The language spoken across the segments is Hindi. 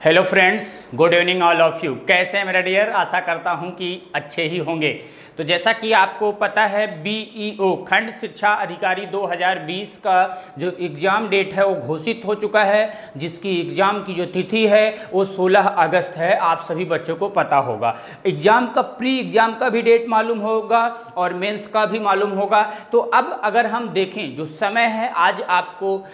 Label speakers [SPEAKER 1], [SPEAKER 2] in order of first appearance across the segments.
[SPEAKER 1] Hello friends, good evening all of you. कैसे हैं मेरा डियर? आशा करता हूं कि अच्छे ही होंगे। तो जैसा कि आपको पता है, बीईओ खंड शिक्षा अधिकारी 2020 का जो एग्ज़ाम डेट है वो घोषित हो चुका है, जिसकी एग्ज़ाम की जो तिथि है वो 16 अगस्त है। आप सभी बच्चों को पता होगा। एग्ज़ाम का प्री एग्ज़ाम का भी डेट मालूम होगा और मेंस का भी मालूम होगा। तो अब अगर हम देखें जो समय है, आज आपको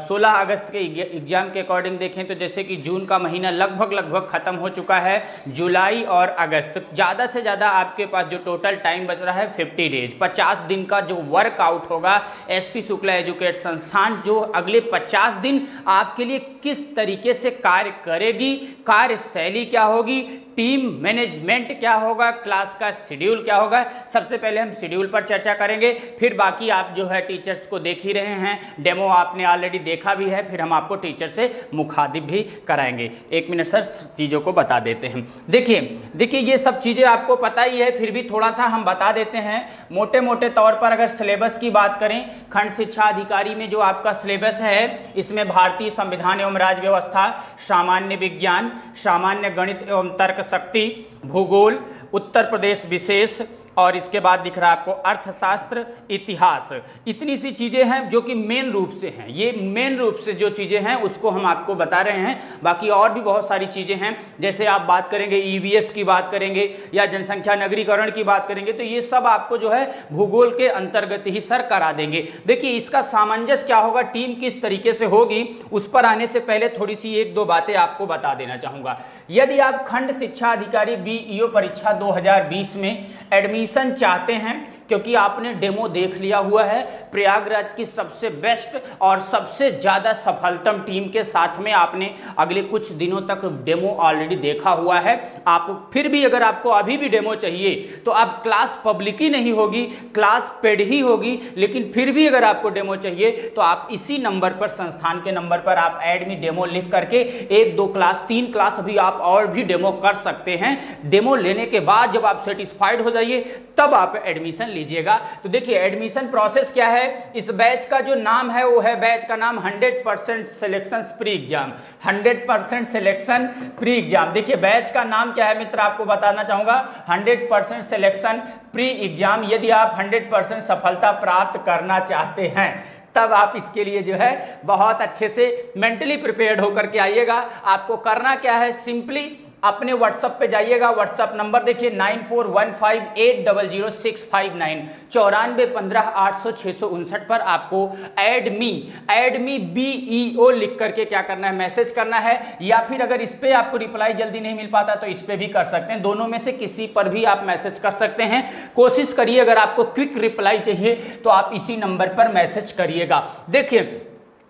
[SPEAKER 1] 16 अगस्त के एग्ज़ाम के अकॉर्डिंग देखें तो जैसे कि जून का महीना लगभग ख़त्म हो चुका है। जुलाई और अगस्त ज़्यादा से ज़्यादा आपके पास जो टोटल टाइम बच रहा है 50 डेज, 50 दिन का जो वर्कआउट होगा। एसपी शुक्ला एजुकेट संस्थान जो अगले 50 दिन आपके लिए किस तरीके से कार्य करेगी, कार्यशैली क्या होगी, टीम मैनेजमेंट क्या होगा, क्लास का शेड्यूल क्या होगा। सबसे पहले हम शेड्यूल पर चर्चा करेंगे, फिर बाकी आप जो है टीचर्स को देख ही रहे हैं, डेमो आपने ऑलरेडी देखा भी है, फिर हम आपको टीचर से मुखातिब भी कराएंगे। एक मिनट सर, चीज़ों को बता देते हैं। देखिए ये सब चीज़ें आपको पता ही है, फिर भी थोड़ा सा हम बता देते हैं मोटे मोटे तौर पर। अगर सिलेबस की बात करें, खंड शिक्षा अधिकारी में जो आपका सिलेबस है, इसमें भारतीय संविधान एवं राज्य व्यवस्था, सामान्य विज्ञान, सामान्य गणित एवं तर्क शक्ति, भूगोल, उत्तर प्रदेश विशेष, और इसके बाद दिख रहा है आपको अर्थशास्त्र, इतिहास। इतनी सी चीज़ें हैं जो कि मेन रूप से हैं। ये मेन रूप से जो चीज़ें हैं उसको हम आपको बता रहे हैं। बाकी और भी बहुत सारी चीज़ें हैं, जैसे आप बात करेंगे ईवीएस की बात करेंगे या जनसंख्या नगरीकरण की बात करेंगे, तो ये सब आपको जो है भूगोल के अंतर्गत ही सर करा देंगे। देखिए इसका सामंजस्य क्या होगा, टीम किस तरीके से होगी, उस पर आने से पहले थोड़ी सी एक दो बातें आपको बता देना चाहूँगा। यदि आप खंड शिक्षा अधिकारी बीईओ परीक्षा 2020 में एडमिशन चाहते हैं, क्योंकि आपने डेमो देख लिया हुआ है, प्रयागराज की सबसे बेस्ट और सबसे ज़्यादा सफलतम टीम के साथ में आपने अगले कुछ दिनों तक डेमो ऑलरेडी देखा हुआ है। आप फिर भी अगर आपको अभी भी डेमो चाहिए तो आप क्लास पब्लिक ही नहीं होगी, क्लास पेड ही होगी, लेकिन फिर भी अगर आपको डेमो चाहिए तो आप इसी नंबर पर, संस्थान के नंबर पर आप ऐड मी डेमो लिख करके 1 2 क्लास 3 क्लास भी आप और भी डेमो कर सकते हैं। डेमो लेने के बाद जब आप सेटिस्फाइड हो जाइए तब आप एडमिशन लीजिएगा। तो देखिए एडमिशन प्रोसेस क्या है। इस बैच का जो नाम है वो है, बैच का नाम 100% selection pre exam, 100% selection pre exam. देखिए बैच का नाम क्या है मित्र, आपको बताना चाहूंगा, 100% सिलेक्शन प्री एग्जाम। यदि आप 100% सफलता प्राप्त करना चाहते हैं तब आप इसके लिए जो है बहुत अच्छे से मेंटली प्रिपेयर्ड होकर के आइएगा। आपको करना क्या है, सिंपली अपने व्हाट्सएप पे जाइएगा। व्हाट्सएप नंबर देखिए 9415800659, 9415800659 पर आपको एडमी बीईओ लिख करके क्या करना है, मैसेज करना है। या फिर अगर इस पे आपको रिप्लाई जल्दी नहीं मिल पाता तो इस पे भी कर सकते हैं, दोनों में से किसी पर भी आप मैसेज कर सकते हैं। कोशिश करिए अगर आपको क्विक रिप्लाई चाहिए तो आप इसी नंबर पर मैसेज करिएगा। देखिए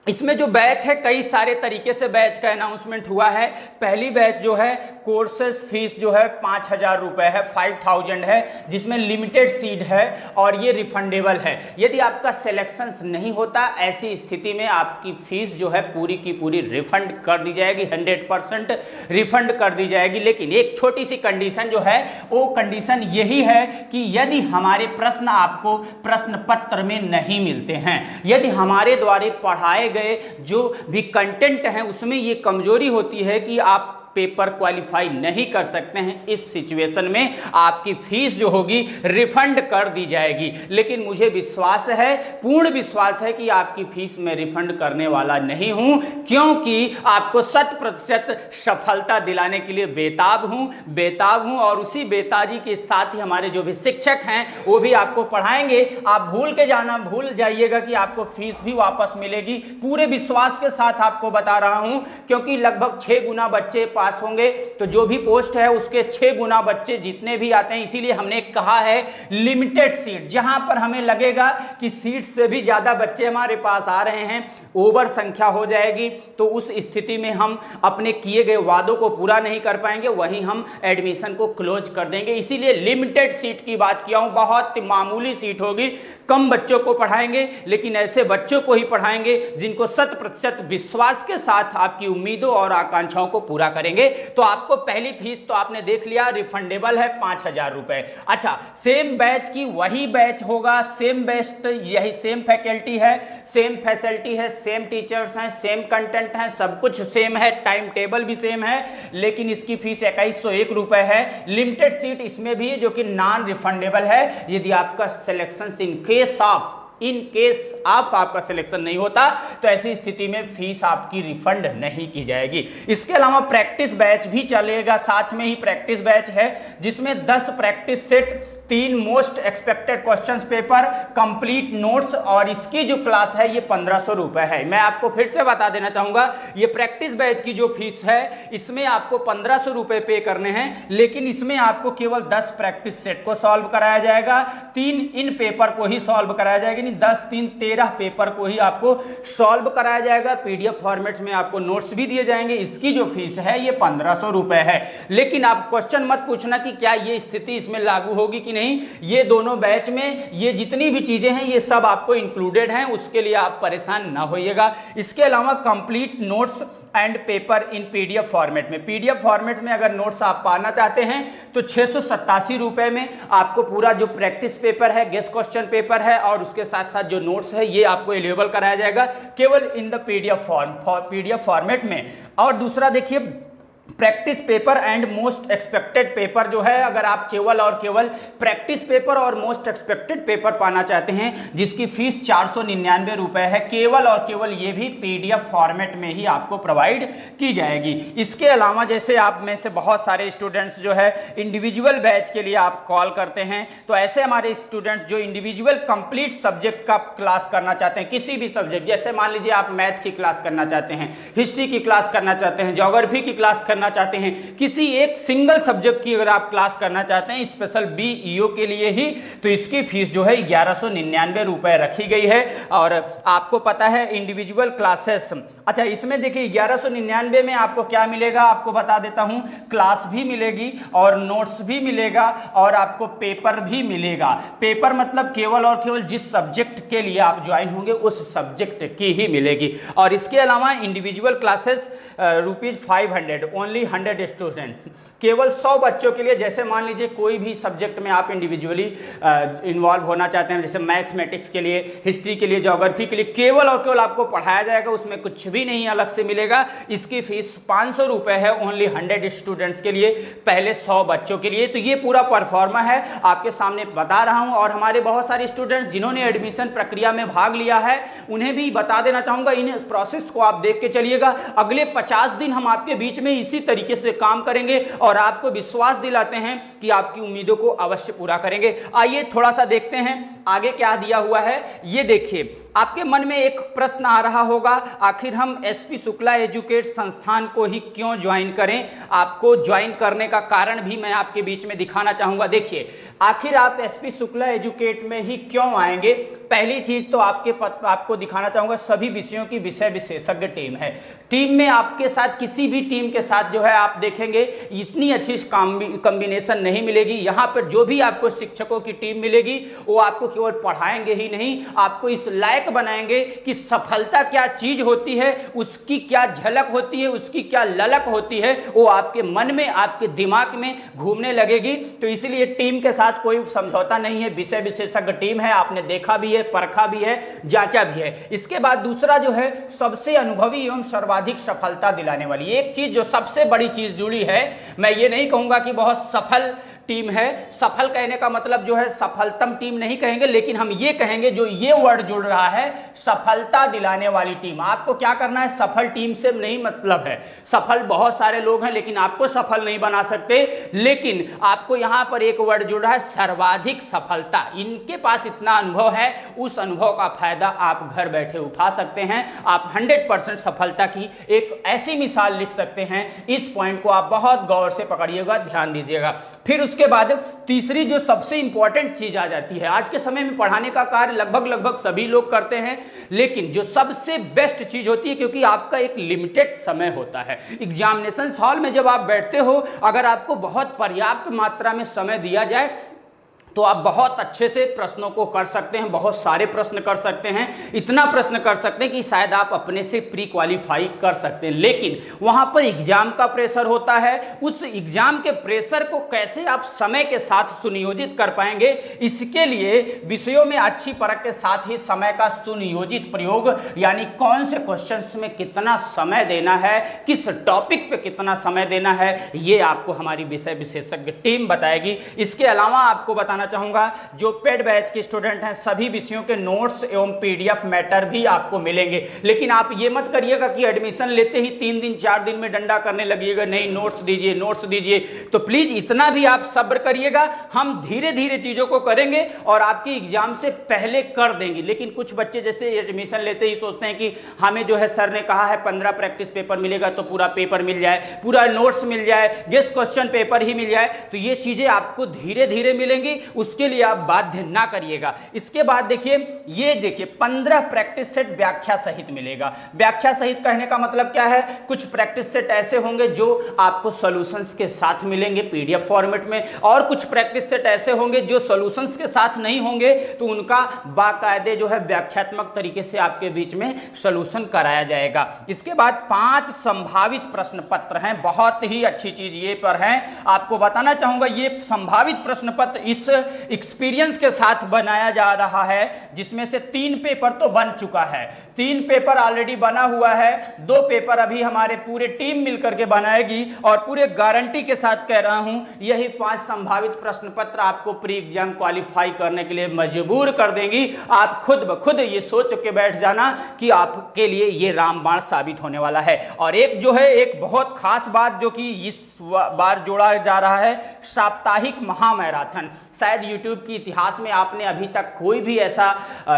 [SPEAKER 1] इसमें जो बैच है, कई सारे तरीके से बैच का अनाउंसमेंट हुआ है। पहली बैच जो है कोर्सेज फीस जो है 5000 रुपये है, 5000 है, जिसमें लिमिटेड सीट है और ये रिफंडेबल है। यदि आपका सिलेक्शन नहीं होता, ऐसी स्थिति में आपकी फीस जो है पूरी की पूरी रिफंड कर दी जाएगी, 100% रिफंड कर दी जाएगी। लेकिन एक छोटी सी कंडीशन जो है, वो कंडीशन यही है कि यदि हमारे प्रश्न आपको प्रश्न पत्र में नहीं मिलते हैं, यदि हमारे द्वारा पढ़ाए गए जो भी कंटेंट है उसमें ये कमजोरी होती है कि आप पेपर क्वालिफाई नहीं कर सकते हैं, इस सिचुएशन में आपकी फीस जो होगी रिफंड कर दी जाएगी। लेकिन मुझे विश्वास है, पूर्ण विश्वास है कि आपकी फीस मैं रिफंड करने वाला नहीं हूं, क्योंकि आपको 100% सफलता दिलाने के लिए बेताब हूं और उसी बेताजी के साथ ही हमारे जो भी शिक्षक हैं वो भी आपको पढ़ाएंगे। आप भूल जाइएगा कि आपको फीस भी वापस मिलेगी, पूरे विश्वास के साथ आपको बता रहा हूं, क्योंकि लगभग 6 गुना बच्चे पास होंगे। तो जो भी पोस्ट है उसके 6 गुना बच्चे जितने भी आते हैं, इसीलिए हमने कहा है लिमिटेड सीट। जहां पर हमें लगेगा कि सीट से भी ज्यादा बच्चे हमारे पास आ रहे हैं, ओवर संख्या हो जाएगी, तो उस स्थिति में हम अपने किए गए वादों को पूरा नहीं कर पाएंगे, वहीं हम एडमिशन को क्लोज कर देंगे। इसीलिए लिमिटेड सीट की बात किया हूं, बहुत मामूली सीट होगी, कम बच्चों को पढ़ाएंगे, लेकिन ऐसे बच्चों को ही पढ़ाएंगे जिनको 100% विश्वास के साथ आपकी उम्मीदों और आकांक्षाओं को पूरा करेंगे। करेंगे तो आपको पहली फीस तो आपने देख लिया रिफंडेबल है 5,000 रुपए। अच्छा, सेम बैच की वही बैच होगा, सेम बैच यही सेम फैकल्टी है, सेम फैसिलिटी है, सेम टीचर्स हैं, सेम कंटेंट है, सब कुछ सेम है, टाइम टेबल भी सेम है, लेकिन इसकी फीस 2101 रुपए है। लिमिटेड सीट इसमें भी है जो कि नॉन रिफंडेबल है। यदि आपका सिलेक्शन इन केस आपका सिलेक्शन नहीं होता तो ऐसी स्थिति में फीस आपकी रिफंड नहीं की जाएगी। इसके अलावा प्रैक्टिस बैच भी चलेगा, साथ में ही प्रैक्टिस बैच है जिसमें 10 practice set, 3 most expected questions paper, complete notes, और इसकी जो क्लास है ये 1500 रुपए है। मैं आपको फिर से बता देना चाहूंगा, ये प्रैक्टिस बैच की जो फीस है इसमें आपको 1500 रुपए पे करने हैं, लेकिन इसमें आपको केवल 10 प्रैक्टिस सेट को सॉल्व कराया जाएगा, 3 इन पेपर को ही सॉल्व कराया जाएगा, 10 3 13 पेपर को ही आपको सॉल्व कराया जाएगा। पीडीएफ फॉर्मेट में आपको नोट्स भी दिए जाएंगे। इसकी जो फीस है ये 1500 रुपए है। लेकिन आप क्वेश्चन मत पूछना कि क्या ये स्थिति इसमें लागू होगी कि नहीं, ये दोनों बैच में ये जितनी भी चीजें हैं ये सब आपको इंक्लूडेड हैं, उसके लिए आप परेशान ना होइएगा। इसके अलावा complete notes and paper in PDF format में, पीडीएफ फॉर्मेट में अगर नोट्स आप पाना चाहते हैं तो 687 रुपए में आपको पूरा जो प्रैक्टिस पेपर है, गेस्ट क्वेश्चन पेपर है और उसके साथ साथ जो नोट्स है ये आपको अवेलेबल कराया जाएगा केवल इन द पीडीएफ फॉर्मेट में। और दूसरा देखिए, practice paper and most expected paper जो है, अगर आप केवल और केवल प्रैक्टिस पेपर और मोस्ट एक्सपेक्टेड पेपर पाना चाहते हैं जिसकी फीस 499 रुपए है, केवल और केवल ये भी पीडीएफ फॉर्मेट में ही आपको प्रोवाइड की जाएगी। इसके अलावा जैसे आप में से बहुत सारे स्टूडेंट्स जो है इंडिविजुअल बैच के लिए आप कॉल करते हैं, तो ऐसे हमारे स्टूडेंट्स जो इंडिविजुअल कंप्लीट सब्जेक्ट का क्लास करना चाहते हैं, किसी भी सब्जेक्ट, जैसे मान लीजिए आप मैथ की क्लास करना चाहते हैं, हिस्ट्री की क्लास करना चाहते हैं, ज्योग्राफी की क्लास करना चाहते हैं, किसी एक सिंगल सब्जेक्ट की अगर आप क्लास करना चाहते हैं स्पेशल बीईओ के लिए ही, तो इसकी फीस जो है 1199 रुपए रखी गई है। और आपको पता है इंडिविजुअल क्लासेस, अच्छा इसमें देखिए 1199 में आपको क्या मिलेगा, आपको बता देता हूं, क्लास भी मिलेगी और नोट्स भी मिलेगा और आपको पेपर भी मिलेगा। पेपर मतलब केवल और केवल जिस सब्जेक्ट के लिए आप ज्वाइन होंगे उस सब्जेक्ट की ही मिलेगी। और इसके अलावा इंडिविजुअल क्लासेस ₹500 ओनली 100 स्टूडेंट्स, केवल 100 बच्चों के लिए। जैसे मान लीजिए कोई भी सब्जेक्ट में आप इंडिविजुअली इन्वॉल्व होना चाहते हैं, जैसे मैथमेटिक्स के लिए, हिस्ट्री के लिए, ज्योग्राफी के लिए, केवल और केवल आपको पढ़ाया जाएगा, उसमें कुछ भी नहीं अलग से मिलेगा। इसकी फीस 500 रुपए है ओनली 100 स्टूडेंट्स के लिए, पहले 100 बच्चों के लिए। तो ये पूरा परफॉर्मा है आपके सामने बता रहा हूं। और हमारे बहुत सारे स्टूडेंट्स जिन्होंने एडमिशन प्रक्रिया में भाग लिया है उन्हें भी बता देना चाहूंगा, इन प्रोसेस को आप देख के चलिएगा। अगले 50 दिन हम आपके बीच में इसी तरीके से काम करेंगे और आपको विश्वास दिलाते हैं कि आपकी उम्मीदों को अवश्य पूरा करेंगे। आइए थोड़ा सा देखते हैं आगे क्या दिया हुआ है। ये देखिए, आपके मन में एक प्रश्न आ रहा होगा, आखिर हम एसपी शुक्ला एजुकेट संस्थान को ही क्यों ज्वाइन करें। आपको ज्वाइन करने का कारण भी मैं आपके बीच में दिखाना चाहूंगा। देखिए, आखिर आप एसपी शुक्ला एजुकेट में ही क्यों आएंगे। पहली चीज तो आपको दिखाना चाहूंगा, सभी विषयों की विषय विशेषज्ञ टीम है। टीम में आपके साथ किसी भी टीम के साथ जो है आप देखेंगे इतनी अच्छी कॉम्बिनेशन नहीं मिलेगी। यहाँ पर जो भी आपको शिक्षकों की टीम मिलेगी वो आपको केवल पढ़ाएंगे ही नहीं, आपको इस लायक बनाएंगे कि सफलता क्या चीज होती है, उसकी क्या झलक होती है, उसकी क्या ललक होती है, वो आपके मन में, आपके दिमाग में घूमने लगेगी। तो इसलिए टीम के साथ कोई समझौता नहीं है, विषय विशेषज्ञ टीम है, आपने देखा भी है, परखा भी है, जांचा भी है। इसके बाद दूसरा जो है, सबसे अनुभवी एवं सर्वाधिक सफलता दिलाने वाली एक चीज जो सबसे बड़ी चीज जुड़ी है, मैं ये नहीं कहूंगा कि बहुत सफल टीम है, सफल कहने का मतलब जो है सफलतम टीम नहीं कहेंगे, लेकिन हम ये कहेंगे जो ये वर्ड जुड़ रहा है, सफलता दिलाने वाली टीम। आपको क्या करना है, सफल टीम से नहीं मतलब है, सफल बहुत सारे लोग हैं लेकिन आपको सफल नहीं बना सकते, लेकिन आपको यहां पर एक वर्ड जुड़ रहा है, सर्वाधिक सफलता। इनके पास इतना अनुभव है, उस अनुभव का फायदा आप घर बैठे उठा सकते हैं। आप 100% सफलता की एक ऐसी मिसाल लिख सकते हैं। इस पॉइंट को आप बहुत गौर से पकड़िएगा, ध्यान दीजिएगा। फिर उसके बाद तीसरी जो सबसे इंपॉर्टेंट चीज आ जाती है, आज के समय में पढ़ाने का कार्य लगभग सभी लोग करते हैं, लेकिन जो सबसे बेस्ट चीज होती है, क्योंकि आपका एक लिमिटेड समय होता है एग्जामिनेशन हॉल में जब आप बैठते हो, अगर आपको बहुत पर्याप्त मात्रा में समय दिया जाए तो आप बहुत अच्छे से प्रश्नों को कर सकते हैं, बहुत सारे प्रश्न कर सकते हैं, इतना प्रश्न कर सकते हैं कि शायद आप अपने से प्री क्वालिफाई कर सकते हैं। लेकिन वहां पर एग्जाम का प्रेशर होता है, उस एग्जाम के प्रेशर को कैसे आप समय के साथ सुनियोजित कर पाएंगे, इसके लिए विषयों में अच्छी परख के साथ ही समय का सुनियोजित प्रयोग, यानी कौन से क्वेश्चंस में कितना समय देना है, किस टॉपिक पे कितना समय देना है, ये आपको हमारी विषय विशेषज्ञ टीम बताएगी। इसके अलावा आपको बताना चाहूंगा, जो पेड बैच के स्टूडेंट हैं सभी विषयों के नोट्स एवं पीडीएफ मैटर भी आपको मिलेंगे। लेकिन आप ये मत करिएगा कि एडमिशन लेते ही 3 दिन 4 दिन में डंडा करने लगिएगा, नहीं नोट्स दीजिए नोट्स दीजिए। तो प्लीज इतना भी आप सब्र करिएगा, हम धीरे धीरे चीजों को करेंगे और आपकी एग्जाम से पहले कर देंगे। लेकिन कुछ बच्चे जैसे एडमिशन लेते ही सोचते हैं कि हमें जो है सर ने कहा है 15 प्रैक्टिस पेपर मिलेगा तो पूरा पेपर मिल जाए, पूरा नोट्स मिल जाए, गेस्ट क्वेश्चन पेपर ही मिल जाए। तो ये चीजें आपको धीरे धीरे मिलेंगी, उसके लिए आप बाध्य ना करिएगा। इसके बाद देखिए, ये देखिए 15 प्रैक्टिस सेट व्याख्या सहित मिलेगा। व्याख्या सहित कहने का मतलब क्या है, कुछ प्रैक्टिस सेट ऐसे होंगे जो आपको सॉल्यूशंस के साथ मिलेंगे पीडीएफ फॉर्मेट में, और कुछ प्रैक्टिस सेट ऐसे होंगे जो सॉल्यूशंस के साथ नहीं होंगे, तो उनका बाकायदे जो है व्याख्यात्मक तरीके से आपके बीच में सॉल्यूशन कराया जाएगा। इसके बाद 5 संभावित प्रश्न पत्र हैं, बहुत ही अच्छी चीज ये पर है। आपको बताना चाहूंगा, ये संभावित प्रश्न पत्र इस एक्सपीरियंस के साथ बनाया जा रहा है, जिसमें से 3 पेपर तो बन चुका है, 3 पेपर ऑलरेडी बना हुआ है, 2 पेपर अभी हमारे पूरे टीम मिलकर के बनाएगी, और पूरे गारंटी के साथ कह रहा हूं यही 5 संभावित प्रश्न पत्र आपको प्री एग्जाम क्वालिफाई करने के लिए मजबूर कर देंगी। आप खुद ब खुद ये सोच के बैठ जाना कि आपके लिए ये रामबाण साबित होने वाला है। और एक जो है, एक बहुत खास बात जो कि इस बार जोड़ा जा रहा है, साप्ताहिक महामैराथन। शायद YouTube के इतिहास में आपने अभी तक कोई भी ऐसा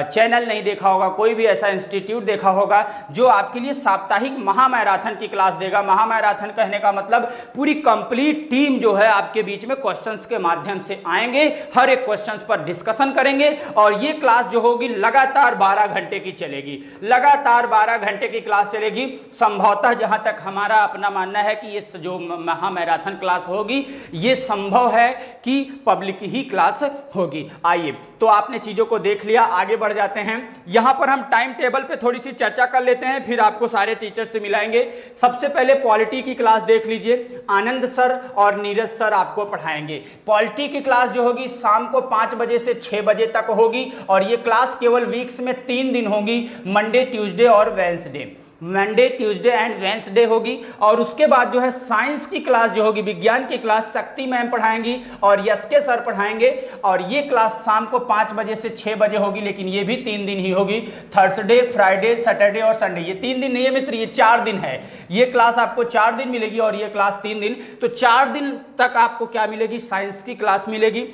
[SPEAKER 1] चैनल नहीं देखा होगा, कोई भी ऐसा इंस्टीट्यूट देखा होगा जो आपके लिए साप्ताहिक महामैराथन की क्लास देगा। महामैराथन कहने का मतलब पूरी कंप्लीट टीम जो है आपके बीच में क्वेश्चंस के माध्यम से आएंगे, हर एक क्वेश्चंस पर डिस्कशन करेंगे, और ये क्लास जो होगी लगातार 12 घंटे की चलेगी, लगातार 12 घंटे की क्लास चलेगी। संभवतः जहां तक हमारा अपना मानना है कि ये जो महामैराथन क्लास होगी, ये संभव है कि पब्लिक ही क्लास होगी। आइए, तो आपने चीजों को देख लिया, आगे बढ़ जाते हैं। यहां पर हम टाइम टेबल पे थोड़ी सी चर्चा कर लेते हैं, फिर आपको सारे टीचर से मिलाएंगे। सबसे पहले पॉलिटी की क्लास देख लीजिए, आनंद सर और नीरज सर आपको पढ़ाएंगे। पॉलिटी की क्लास जो होगी शाम को 5 बजे से 6 बजे तक होगी, और ये क्लास केवल वीक्स में 3 दिन होगी, मंडे ट्यूसडे और Wednesday, Monday Tuesday and Wednesday होगी। और उसके बाद जो है साइंस की क्लास जो होगी, विज्ञान की क्लास शक्ति मैम पढ़ाएंगी और यस सर पढ़ाएंगे, और ये क्लास शाम को 5 बजे से 6 बजे होगी, लेकिन ये भी 3 दिन ही होगी, थर्सडे फ्राइडे सैटरडे और संडे। ये 3 दिन नियमित, ये 4 दिन है, ये क्लास आपको 4 दिन मिलेगी और ये क्लास 3 दिन। तो 4 दिन तक आपको क्या मिलेगी, साइंस की क्लास मिलेगी।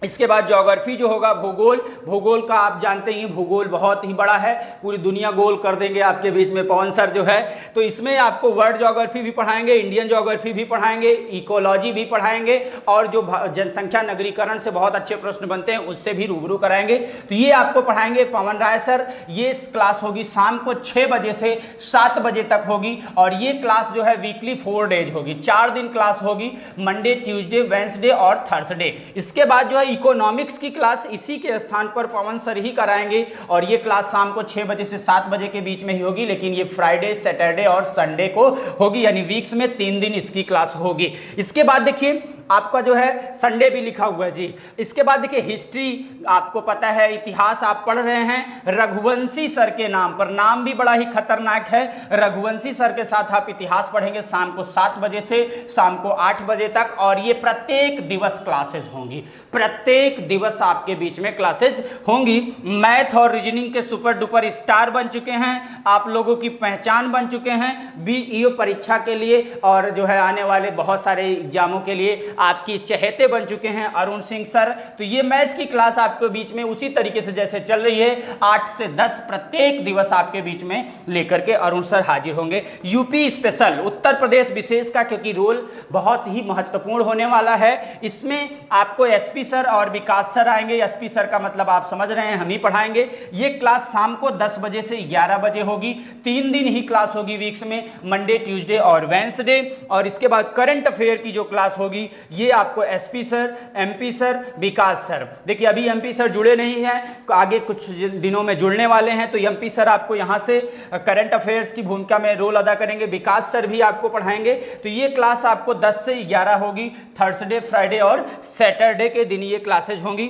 [SPEAKER 1] इसके बाद ज्योग्राफी जो होगा, भूगोल, भूगोल का आप जानते ही भूगोल बहुत ही बड़ा है, पूरी दुनिया गोल कर देंगे आपके बीच में पवन सर जो है। तो इसमें आपको वर्ल्ड ज्योग्राफी भी पढ़ाएंगे, इंडियन ज्योग्राफी भी पढ़ाएंगे, इकोलॉजी भी पढ़ाएंगे, और जो जनसंख्या नगरीकरण से बहुत अच्छे प्रश्न बनते हैं उससे भी रूबरू कराएंगे। तो ये आपको पढ़ाएंगे पवन राय सर। ये क्लास होगी शाम को 6 बजे से 7 बजे तक होगी, और ये क्लास जो है वीकली 4 डेज होगी, 4 दिन क्लास होगी, मंडे ट्यूसडे वेंसडे और थर्सडे। इसके बाद जो है इकोनॉमिक्स की क्लास इसी के स्थान पर पवन सर ही कराएंगे, और ये क्लास शाम को 6 बजे से 7 बजे के बीच में ही होगी, लेकिन ये फ्राइडे सैटरडे और संडे को होगी, यानी वीक्स में 3 दिन इसकी क्लास होगी। इसके बाद देखिए आपका जो है संडे भी लिखा हुआ है जी। इसके बाद देखिए हिस्ट्री, आपको पता है इतिहास आप पढ़ रहे हैं, रघुवंशी सर के नाम पर, नाम भी बड़ा ही खतरनाक है, रघुवंशी सर के साथ आप इतिहास पढ़ेंगे शाम को 7 बजे से शाम को 8 बजे तक, और ये प्रत्येक दिवस क्लासेज होंगी, प्रत्येक दिवस आपके बीच में क्लासेज होंगी। मैथ और रीजनिंग के सुपर डुपर स्टार बन चुके हैं, आप लोगों की पहचान बन चुके हैं बीईओ परीक्षा के लिए, और जो है आने वाले बहुत सारे एग्जामों के लिए आपकी चहेते बन चुके हैं अरुण सिंह सर। तो ये मैथ की क्लास आपके बीच में उसी तरीके से जैसे चल रही है, 8 से 10 प्रत्येक दिवस आपके बीच में लेकर के अरुण सर हाजिर होंगे। यूपी स्पेशल, उत्तर प्रदेश विशेष का क्योंकि रोल बहुत ही महत्वपूर्ण होने वाला है, इसमें आपको एसपी सर और विकास सर आएंगे। एसपी सर का मतलब आप समझ रहे हैं, हम ही पढ़ाएंगे। ये क्लास शाम को 10 बजे से 11 बजे होगी, 3 दिन ही क्लास होगी वीक्स में, मंडे ट्यूसडे और वेंसडे। और इसके बाद करंट अफेयर की जो क्लास होगी ये आपको एसपी सर, एमपी सर, विकास सर, देखिए अभी एमपी सर जुड़े नहीं हैं, आगे कुछ दिनों में जुड़ने वाले हैं, तो एमपी सर आपको यहाँ से करंट अफेयर्स की भूमिका में रोल अदा करेंगे, विकास सर भी आपको पढ़ाएंगे। तो ये क्लास आपको 10 से 11 होगी, थर्सडे, फ्राइडे और सैटरडे के दिन ये क्लासेज होंगी।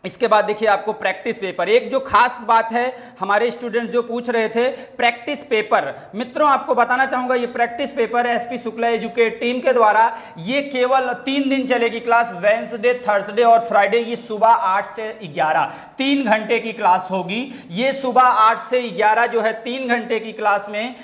[SPEAKER 1] इसके बाद देखिए आपको प्रैक्टिस पेपर, एक जो खास बात है हमारे स्टूडेंट्स जो पूछ रहे थे प्रैक्टिस पेपर, मित्रों आपको बताना चाहूंगा ये practice paper SP Shukla educate team के द्वारा ये केवल 3 दिन चलेगी क्लास, वेडनेसडे, थर्सडे और फ्राइडे। ये सुबह 8 से 11 3 घंटे की क्लास होगी। ये सुबह 8 से 11 जो है 3 घंटे की क्लास में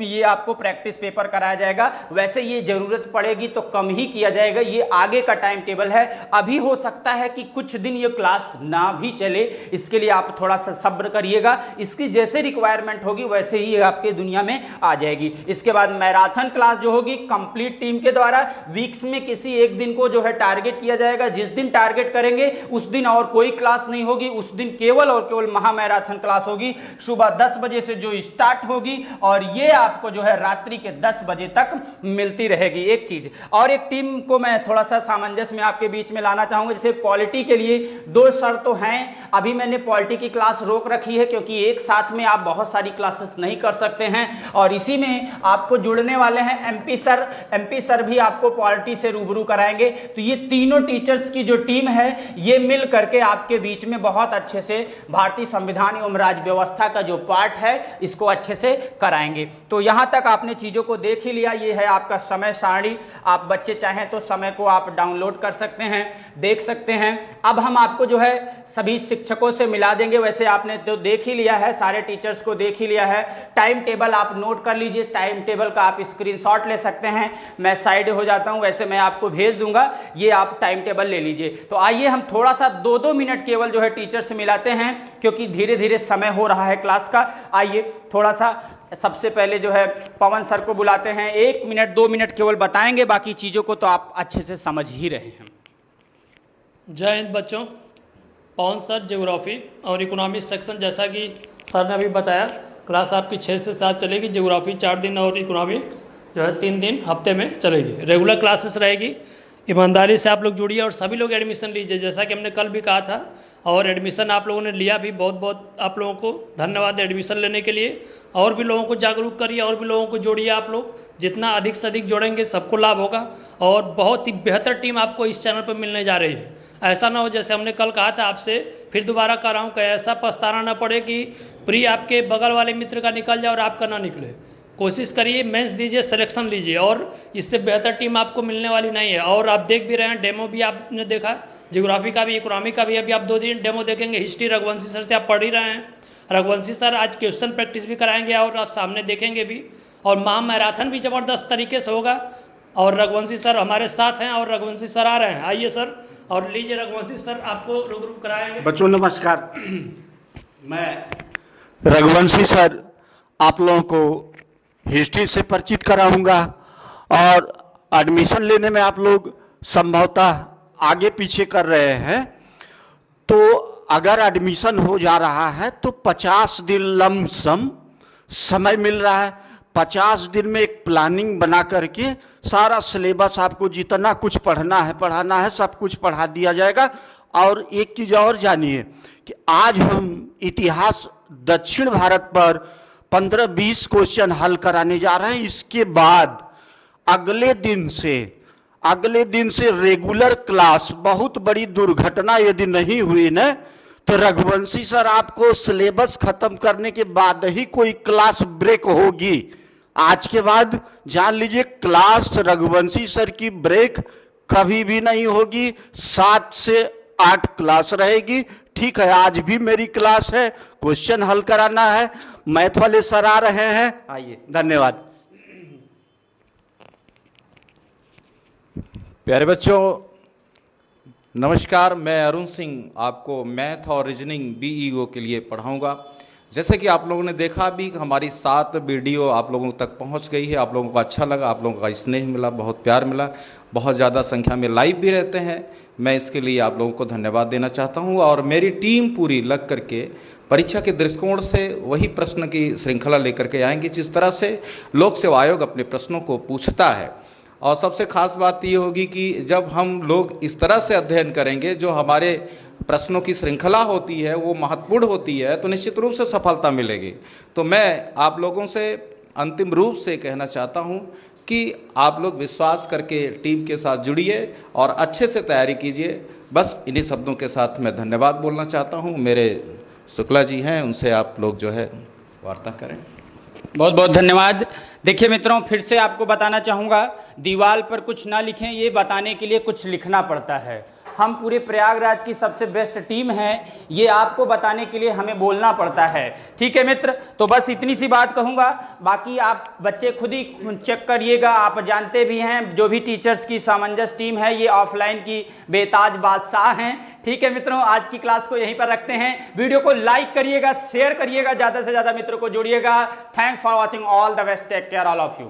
[SPEAKER 1] ये आपको प्रैक्टिस पेपर कराया जाएगा। वैसे ये जरूरत पड़ेगी तो कम ही किया जाएगा, ये आगे का टाइम टेबल है। अभी हो सकता है कि कुछ दिन ये क्लास ना भी चले, इसके लिए आप थोड़ा सा सब्र करिएगा, इसकी जैसे रिक्वायरमेंट होगी वैसे ही आपके दुनिया में आ जाएगी। इसके बाद मैराथन क्लास जो होगी कंप्लीट टीम के द्वारा, वीक्स में किसी एक दिन को जो है टारगेट किया जाएगा, जिस दिन टारगेट करेंगे उस दिन और कोई क्लास नहीं होगी, उस दिन केवल और केवल महा मैराथन क्लास होगी, सुबह 10 बजे से जो स्टार्ट होगी और ये आपको जो है रात्रि के 10 बजे तक मिलती रहेगी। एक चीज और एक टीम को मैं थोड़ा सा सामंजस्य में आपके बीच में लाना चाहूंगा, जैसे पॉलिटी के लिए 2 सर तो हैं, अभी मैंने पॉलिटी की क्लास रोक रखी है क्योंकि एक साथ में आप बहुत सारी क्लासेस नहीं कर सकते हैं, और इसी में आपको जुड़ने वाले हैं एमपी सर भी आपको पॉलिटी से रूबरू कराएंगे। तो ये तीनों टीचर्स की जो टीम है ये मिल करके आपके बीच में बहुत अच्छे से भारतीय संविधान एवं राज्य व्यवस्था का जो पार्ट है इसको अच्छे से कराएंगे। तो यहां तक आपने चीजों को देख ही लिया, ये है आपका समय सारणी, आप बच्चे चाहें तो समय को आप डाउनलोड कर सकते हैं, देख सकते हैं। अब हम आपको जो है सभी शिक्षकों से मिला देंगे, वैसे आपने तो देख ही लिया है, सारे टीचर्स को देख ही लिया है। टाइम टेबल आप नोट कर लीजिए, टाइम टेबल का आप स्क्रीनशॉट ले सकते हैं, मैं साइड हो जाता हूं, वैसे मैं आपको भेज दूंगा, ये आप टाइम टेबल ले लीजिए। तो आइए हम थोड़ा सा 2-2 मिनट केवल जो है टीचर से मिलाते हैं क्योंकि धीरे धीरे समय हो रहा है क्लास का। आइए थोड़ा सा सबसे पहले जो है पवन सर को बुलाते हैं, 1 मिनट 2 मिनट केवल बताएंगे, बाकी चीज़ों को तो आप अच्छे से समझ ही रहे हैं।
[SPEAKER 2] जय हिंद बच्चों, पवन सर ज्योग्राफी और इकोनॉमिक्स सेक्शन, जैसा कि सर ने अभी बताया क्लास आपकी 6 से 7 चलेगी, ज्योग्राफी 4 दिन और इकोनॉमिक्स जो है 3 दिन हफ्ते में चलेगी। रेगुलर क्लासेस रहेगी, ईमानदारी से आप लोग जुड़िए और सभी लोग एडमिशन लीजिए, जैसा कि हमने कल भी कहा था, और एडमिशन आप लोगों ने लिया भी, बहुत बहुत आप लोगों को धन्यवाद एडमिशन लेने के लिए। और भी लोगों को जागरूक करिए और भी लोगों को जोड़िए, आप लोग जितना अधिक से अधिक जोड़ेंगे सबको लाभ होगा, और बहुत ही बेहतर टीम आपको इस चैनल पर मिलने जा रही है। ऐसा ना हो जैसे हमने कल कहा था आपसे, फिर दोबारा कह रहा हूँ कि ऐसा पछताना ना पड़े कि प्री आपके बगल वाले मित्र का निकल जाए और आपका ना निकले। कोशिश करिए, मेंस दीजिए, सिलेक्शन लीजिए, और इससे बेहतर टीम आपको मिलने वाली नहीं है। और आप देख भी रहे हैं, डेमो भी आपने देखा, ज्योग्राफी का भी, इकोनॉमी का भी, अभी आप 2 दिन डेमो देखेंगे। हिस्ट्री रघुवंशी सर से आप पढ़ ही रहे हैं, रघुवंशी सर आज क्वेश्चन प्रैक्टिस भी कराएंगे और आप सामने देखेंगे भी, और महा मैराथन भी ज़बरदस्त तरीके से होगा। और रघुवंशी सर हमारे साथ हैं और रघुवंशी सर आ रहे हैं, आइए सर और लीजिए, रघुवंशी सर आपको रूबरू कराएंगे।
[SPEAKER 3] बच्चों नमस्कार, मैं रघुवंशी सर आप लोगों को हिस्ट्री से परिचित कराऊंगा, और एडमिशन लेने में आप लोग संभवतः आगे पीछे कर रहे हैं, तो अगर एडमिशन हो जा रहा है तो 50 दिन लमसम समय मिल रहा है। 50 दिन में एक प्लानिंग बना करके सारा सिलेबस आपको जितना कुछ पढ़ाना है सब कुछ पढ़ा दिया जाएगा। और एक चीज़ और जानिए कि आज हम इतिहास दक्षिण भारत पर 15-20 क्वेश्चन हल कराने जा रहे हैं। इसके बाद अगले दिन से रेगुलर क्लास, बहुत बड़ी दुर्घटना यदि नहीं हुई न तो रघुवंशी सर आपको सिलेबस खत्म करने के बाद ही कोई क्लास ब्रेक होगी। आज के बाद जान लीजिए, क्लास रघुवंशी सर की ब्रेक कभी भी नहीं होगी, 7 से 8 क्लास रहेगी। ठीक है, आज भी मेरी क्लास है, क्वेश्चन हल कराना है, मैथ वाले सर आ रहे हैं, आइए। धन्यवाद।
[SPEAKER 4] प्यारे बच्चों नमस्कार, मैं अरुण सिंह आपको मैथ और रीजनिंग बीईओ के लिए पढ़ाऊंगा। जैसे कि आप लोगों ने देखा भी, हमारी 7 वीडियो आप लोगों तक पहुंच गई है, आप लोगों को अच्छा लगा, आप लोगों का स्नेह मिला, बहुत प्यार मिला, बहुत ज़्यादा संख्या में लाइव भी रहते हैं। मैं इसके लिए आप लोगों को धन्यवाद देना चाहता हूं। और मेरी टीम पूरी लग करके परीक्षा के दृष्टिकोण से वही प्रश्न की श्रृंखला लेकर के आएंगे जिस तरह से लोक सेवा आयोग अपने प्रश्नों को पूछता है। और सबसे खास बात ये होगी कि जब हम लोग इस तरह से अध्ययन करेंगे, जो हमारे प्रश्नों की श्रृंखला होती है वो महत्वपूर्ण होती है, तो निश्चित रूप से सफलता मिलेगी। तो मैं आप लोगों से अंतिम रूप से कहना चाहता हूँ कि आप लोग विश्वास करके टीम के साथ जुड़िए और अच्छे से तैयारी कीजिए। बस इन्हीं शब्दों के साथ मैं धन्यवाद बोलना चाहता हूँ। मेरे शुक्ला जी हैं, उनसे आप लोग जो है वार्ता करें।
[SPEAKER 1] बहुत बहुत धन्यवाद। देखिए मित्रों, फिर से आपको बताना चाहूँगा, दीवार पर कुछ ना लिखें, ये बताने के लिए कुछ लिखना पड़ता है। हम पूरे प्रयागराज की सबसे बेस्ट टीम है, ये आपको बताने के लिए हमें बोलना पड़ता है। ठीक है मित्र, तो बस इतनी सी बात कहूँगा, बाकी आप बच्चे खुद ही चेक करिएगा। आप जानते भी हैं जो भी टीचर्स की सामंजस्य टीम है, ये ऑफलाइन की बेताज बादशाह हैं। ठीक है मित्रों, आज की क्लास को यहीं पर रखते हैं। वीडियो को लाइक करिएगा, शेयर करिएगा, ज़्यादा से ज़्यादा मित्रों को जोड़िएगा। Thanks for watching, all the best, take care all of you.